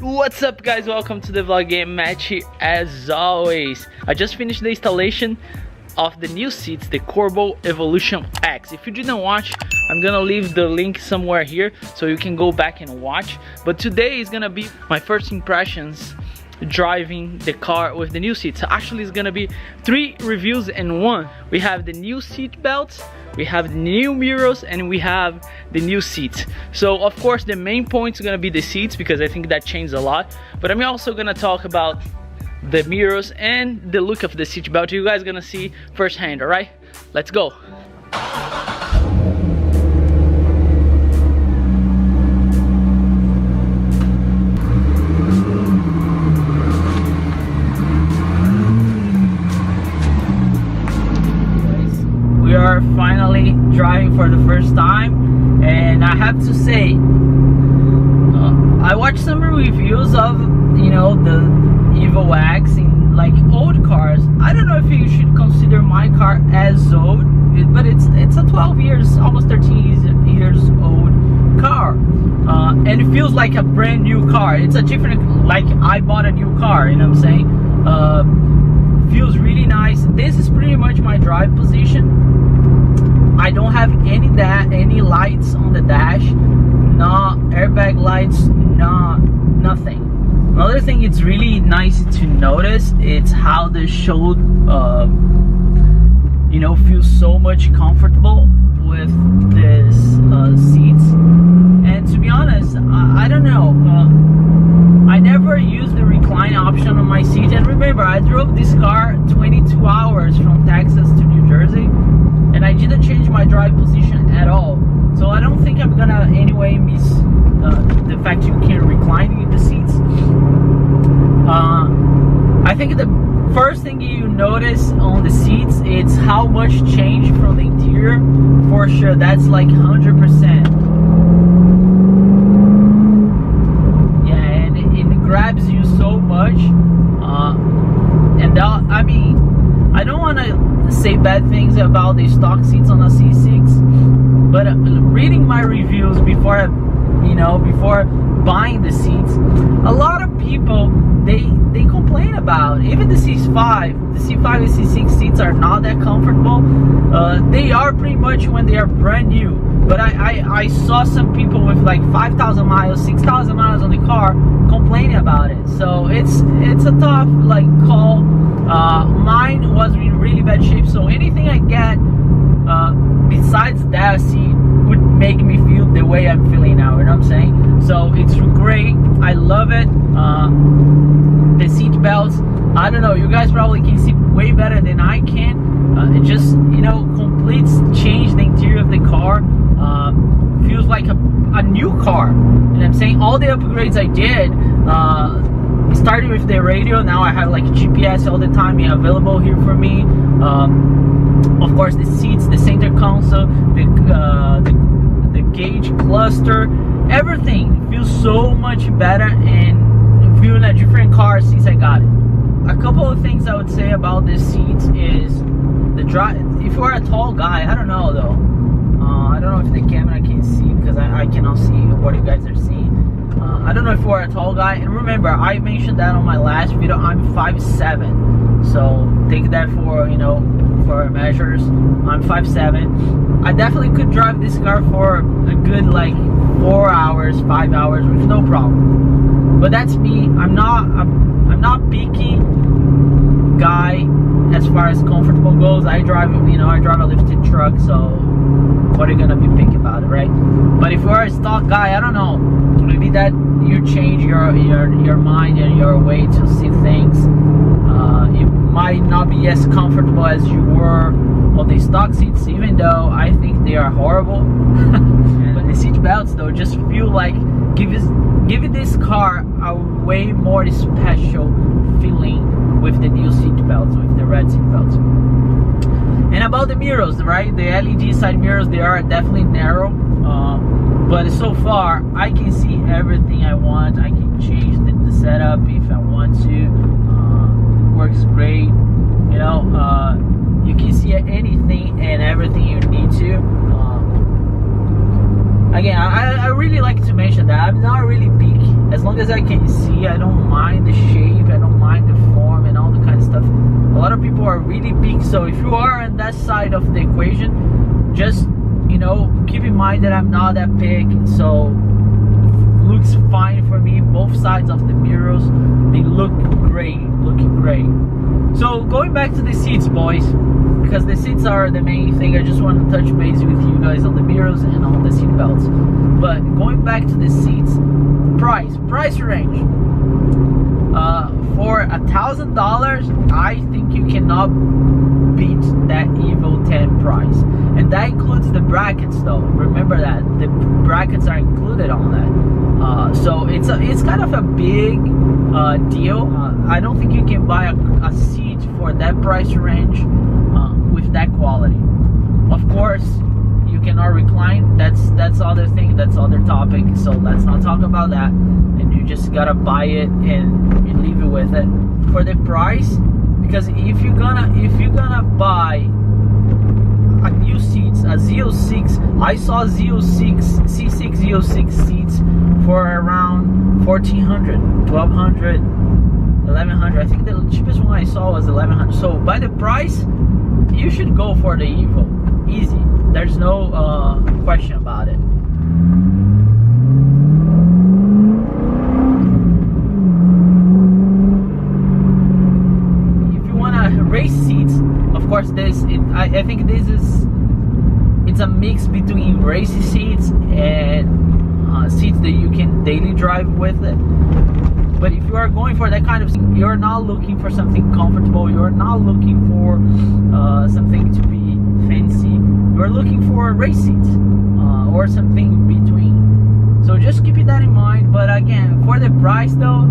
What's up guys, welcome to the vlog. Game Match here as always. I just finished the installation of the new seats, the Corbeau Evolution X. If you didn't watch, I'm gonna leave the link somewhere here so you can go back and watch. But today is gonna be my first impressions driving the car with the new seats. So actually it's gonna be 3 reviews in one. We have the new seat belts, we have the new mirrors, and we have the new seats. So of course the main point is gonna be the seats because I think that changed a lot, but I'm also gonna talk about the mirrors and the look of the seat belt. You guys gonna see firsthand. All right, let's go. We are finally driving for the first time, and I have to say, I watched some reviews of, you know, the Evo X in like old cars. I don't know if you should consider my car as old, but it's a 12 years, almost 13 years old car, and it feels like a brand new car. It's a different, like I bought a new car, you know what I'm saying? Feels really nice. This is pretty much my drive position. I don't have any lights on the dash, no airbag lights, nothing. Another thing it's really nice to notice, it's how the show you know, feels so much comfortable with this seats. And to be honest, I don't know, I never used the recline option on my seat. And remember, I drove this car 22 hours from Texas to New Jersey, and I didn't change my drive position at all. So I don't think I'm gonna anyway miss the fact you can recline in the seats. I think the first thing you notice on the seats, it's how much change from the interior. For sure, that's like 100%. Yeah, and it grabs you so much. And I mean, I don't want to say bad things about the stock seats on a C6, but reading my reviews before, you know, before buying the seats, a lot of people they complain about even the C5. The C5 and C6 seats are not that comfortable. They are pretty much when they are brand new, but I saw some people with like 5,000 miles, 6,000 miles on the car complaining about it. So it's a tough like call. Mine was in really bad shape, so anything I get besides that seat would make me feel the way I'm feeling now, you know what I'm saying? So it's great, I love it. The seat belts, I don't know, you guys probably can see way better than I can. It just, you know, completes change the interior of the car. Feels like a new car, you know what I'm saying? All the upgrades I did, starting with the radio, now I have like GPS all the time available here for me. Of course, the seats, the center console, the gauge cluster, everything feels so much better and feeling a different car since I got it. A couple of things I would say about this seats is the drive. If you're a tall guy, I don't know though. I don't know if the camera can see because I cannot see what you guys are seeing. I don't know if you're a tall guy, and remember I mentioned that on my last video, I'm 5'7", so take that for, you know, for measures. I'm 5'7". I definitely could drive this car for a good like 4 hours, 5 hours with no problem. But that's me. I'm not picky guy as far as comfortable goes. I drive, you know, I drive a lifted truck, so what are you gonna be picky about it, right? But if you're a stock guy, I don't know, maybe that you change your mind and your way to see things. It might not be as comfortable as you were on the stock seats, even though I think they are horrible. But the seat belts though just feel like give this car a way more special feeling with the new seat belts, with the red seat belts. And about the mirrors, right? The LED side mirrors, they are definitely narrow, but so far I can see everything I want. I can change the setup if I want to. Works great, you know. You can see anything and everything you need to. again, I really like to mention that I'm not really big. As long as I can see, I don't mind the shape, I don't mind the form and all the kind of stuff. A lot of people are really big, so if you are on that side of the equation, just, you know, keep in mind that I'm not that big, so looks fine for me. Both sides of the mirrors, they look great, looking great. So going back to the seats, boys, because the seats are the main thing. I just want to touch base with you guys on the mirrors and on the seat belts. But going back to the seats, price range, for $1,000, I think you cannot beat that Evo 10 price, and that includes the brackets though. Remember that the brackets are included on that. So it's kind of a big deal. I don't think you can buy a seat for that price range with that quality. Of course, you cannot recline. That's other thing. That's other topic. So let's not talk about that. And you just gotta buy it and you leave it with it for the price. Because if you're gonna buy a new seats, a Z06, I saw Z06 C6 Z06 seats for around 1,400, 1,200, 1,100. I think the cheapest one I saw was 1,100. So by the price, you should go for the Evo. Easy. There's no question about it. Race seats, of course, I think it's a mix between race seats and seats that you can daily drive with it. But if you are going for that kind of thing, you're not looking for something comfortable, you're not looking for something to be fancy, you're looking for race seats or something in between. So just keep that in mind. But again, for the price though,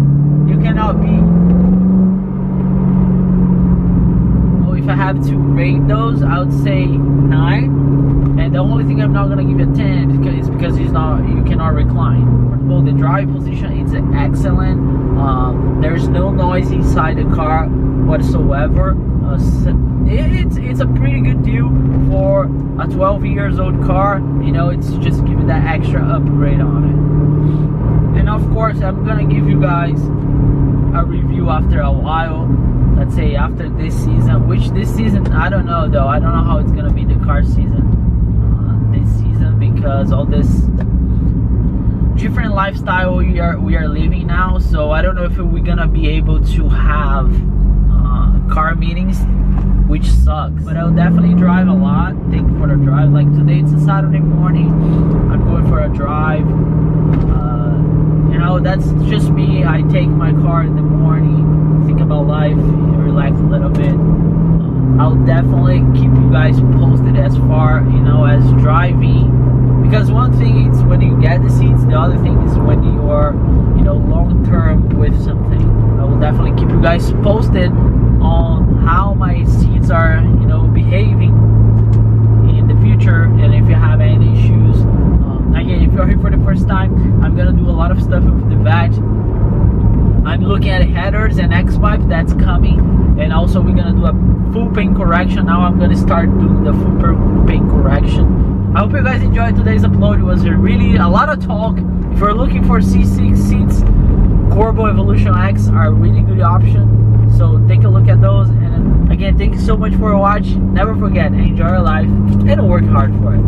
you cannot beat. If I have to rate those, I would say 9. And the only thing I'm not gonna give it 10 is because you cannot recline. Well, the drive position is excellent. There's no noise inside the car whatsoever. It's a pretty good deal for a 12 years old car. You know, it's just giving that extra upgrade on it. And of course, I'm gonna give you guys a review after a while. Let's say after this season, which this season, I don't know though. I don't know how it's gonna be the car season this season, because all this different lifestyle we are living now. So I don't know if we're gonna be able to have car meetings, which sucks. But I'll definitely drive a lot. Take for a drive. Like today, it's a Saturday morning. I'm going for a drive. You know, that's just me. I take my car in the morning, think about life, relax a little bit. I'll definitely keep you guys posted as far, you know, as driving. Because one thing is when you get the seats, the other thing is when you are, you know, long term with something. I will definitely keep you guys posted on how my seats are, you know, behaving in the future, and if you have any issues. Again, if you're here for the first time, I'm gonna do a lot of stuff with the VAT. I'm looking at headers and X-pipe that's coming, and also we're gonna do a full paint correction. Now I'm gonna start doing the full paint correction. I hope you guys enjoyed today's upload. It was really a lot of talk. If you're looking for C6 seats, Corbeau Evolution X are a really good option. So take a look at those. And again, thank you so much for watching. Never forget, enjoy your life and work hard for it.